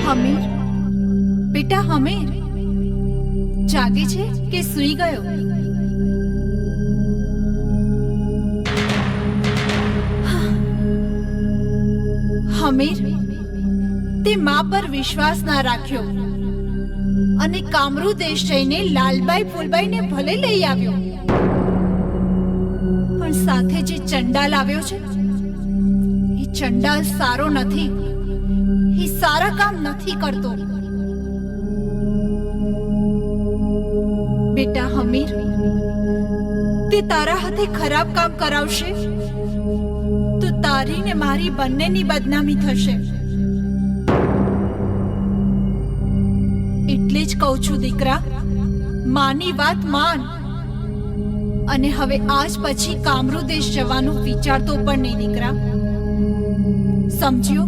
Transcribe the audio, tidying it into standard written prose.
હમીર, બેટા હમીર, જાગે છે કે સૂઈ ગયો? હમીર, તે મા પર વિશ્વાસ ના રાખ્યો અને કામરૂ દેશ જઈને લાલબાઈ ફૂલબાઈને ભલે લઈ આવ્યો, પણ સાથે જે ચંડાલ આવ્યો છે એ ચંડાલ સારો નથી, એ સારા કામ નથી કરતો. બેટા હમીર, તે તારા હાથે ખરાબ કામ કરાવશે તો તારી ને મારી બંનેની બદનામી થશે. એટલે જ કહું છું દીકરા, માની વાત માન, અને હવે આજ પછી કામરૂ દેશ જવાનું વિચારતો પણ નહીં દીકરા, સમજ્યો?